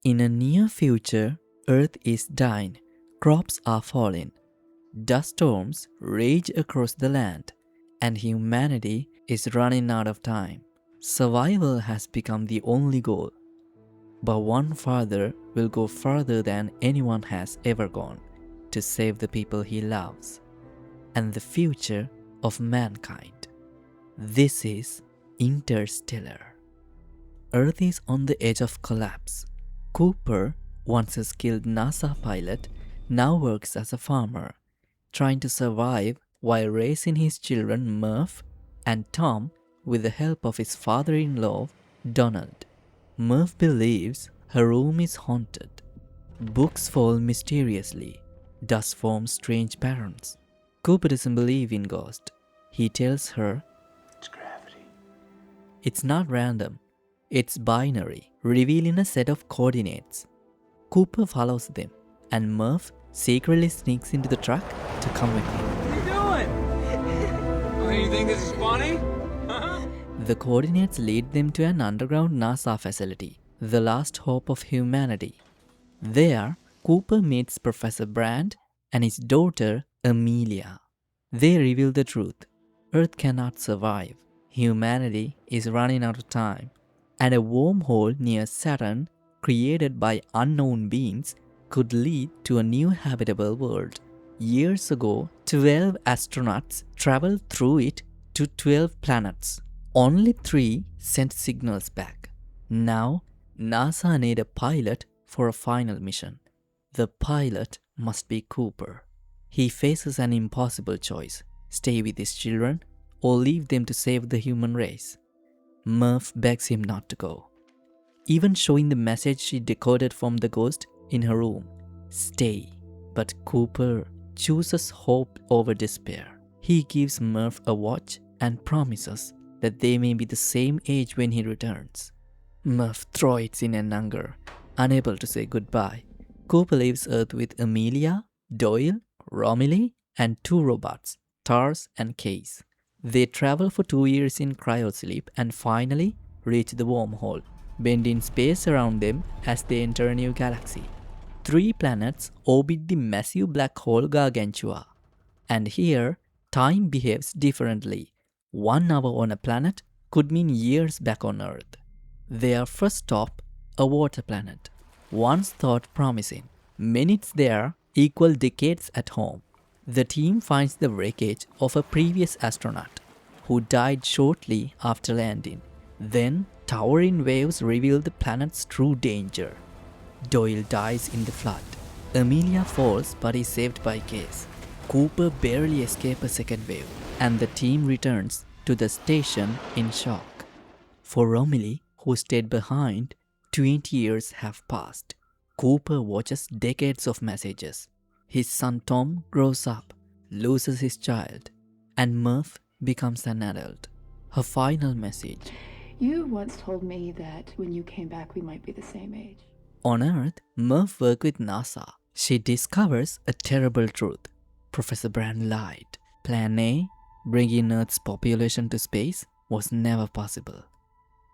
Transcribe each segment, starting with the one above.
In a near future, Earth is dying, crops are falling, dust storms rage across the land, and humanity is running out of time. Survival has become the only goal. But one father will go further than anyone has ever gone to save the people he loves and the future of mankind. This is Interstellar. Earth is on the edge of collapse. Cooper, once a skilled NASA pilot, now works as a farmer, trying to survive while raising his children Murph and Tom with the help of his father-in-law, Donald. Murph believes her room is haunted. Books fall mysteriously. Dust forms strange patterns. Cooper doesn't believe in ghosts. He tells her, It's gravity. it's not random. It's binary, revealing a set of coordinates. Cooper follows them, and Murph secretly sneaks into the truck to come with him. What are you doing? Oh, you think this is funny? The coordinates lead them to an underground NASA facility, the last hope of humanity. There, Cooper meets Professor Brand and his daughter, Amelia. They reveal the truth. Earth cannot survive. Humanity is running out of time. And a wormhole near Saturn, created by unknown beings, could lead to a new habitable world. Years ago, 12 astronauts traveled through it to 12 planets. Only 3 sent signals back. Now, NASA need a pilot for a final mission. The pilot must be Cooper. He faces an impossible choice: stay with his children or leave them to save the human race. Murph begs him not to go, even showing the message she decoded from the ghost in her room. Stay. But Cooper chooses hope over despair. He gives Murph a watch and promises that they may be the same age when he returns. Murph throws in an anger, unable to say goodbye. Cooper leaves Earth with Amelia, Doyle, Romilly, and 2 robots, Tars and Case. They travel for 2 years in cryosleep and finally reach the wormhole, bending space around them as they enter a new galaxy. 3 planets orbit the massive black hole Gargantua. And here, time behaves differently. 1 hour on a planet could mean years back on Earth. Their first stop, a water planet. Once thought promising. Minutes there equal decades at home. The team finds the wreckage of a previous astronaut who died shortly after landing. Then, towering waves reveal the planet's true danger. Doyle dies in the flood. Amelia falls but is saved by Case. Cooper barely escapes a second wave, and the team returns to the station in shock. For Romilly, who stayed behind, 20 years have passed. Cooper watches decades of messages. His son Tom grows up, loses his child, and Murph becomes an adult. Her final message: You once told me that when you came back we might be the same age. on Earth, Murph works with NASA. She discovers a terrible truth. Professor Brand lied. Plan A, bringing Earth's population to space, was never possible.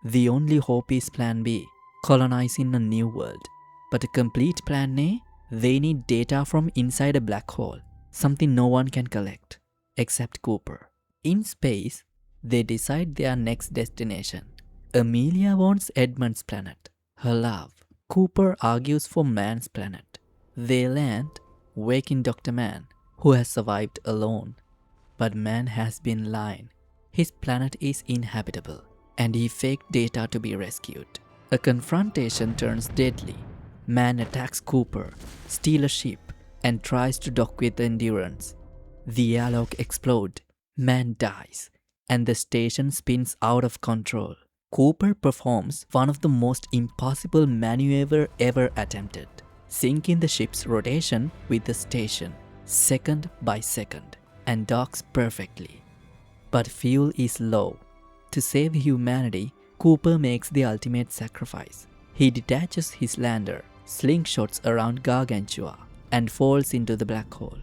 The only hope is Plan B, colonizing a new world. But to complete Plan A, they need data from inside a black hole, something no one can collect, except Cooper. In space, they decide their next destination. Amelia wants Edmund's planet, her love. Cooper argues for Man's planet. They land, waking Dr. Man, who has survived alone. But Man has been lying. His planet is inhabitable, and he faked data to be rescued. A confrontation turns deadly. Man attacks Cooper, steals a ship, and tries to dock with the Endurance. The airlock explodes, Man dies, and the station spins out of control. Cooper performs one of the most impossible maneuvers ever attempted, syncing the ship's rotation with the station, second by second, and docks perfectly. But fuel is low. To save humanity, Cooper makes the ultimate sacrifice. He detaches his lander, slingshots around Gargantua, and falls into the black hole.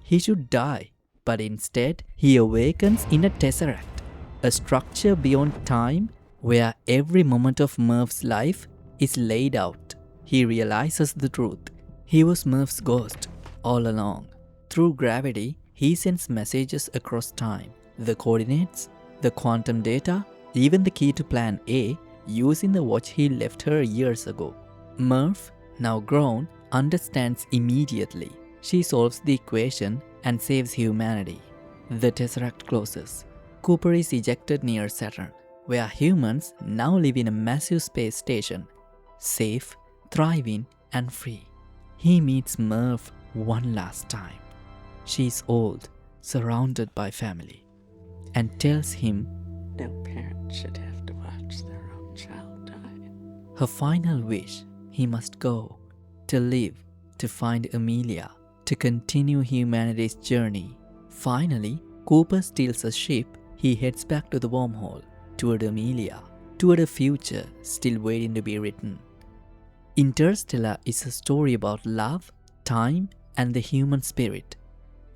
He should die, but instead he awakens in a tesseract, a structure beyond time where every moment of Murph's life is laid out. he realizes the truth. He was Murph's ghost all along. Through gravity, he sends messages across time. The coordinates, the quantum data, even the key to Plan A, using the watch he left her years ago. Murph, now grown, understands immediately. She solves the equation and saves humanity. The Tesseract closes. Cooper is ejected near Saturn, where humans now live in a massive space station, safe, thriving, and free. He meets Murph one last time. She is old, surrounded by family, and tells him No parent should have to watch their own child die. her final wish: he must go, to live, to find Amelia, to continue humanity's journey. Finally, Cooper steals a ship. He heads back to the wormhole, toward Amelia, toward a future still waiting to be written. Interstellar is a story about love, time, and the human spirit.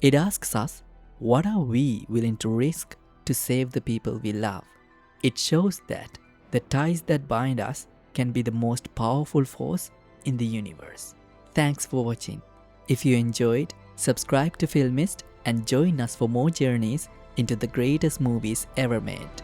It asks us, what are we willing to risk to save the people we love? It shows that the ties that bind us can be the most powerful force in the universe. Thanks for watching. If you enjoyed, subscribe to Filmist and join us for more journeys into the greatest movies ever made.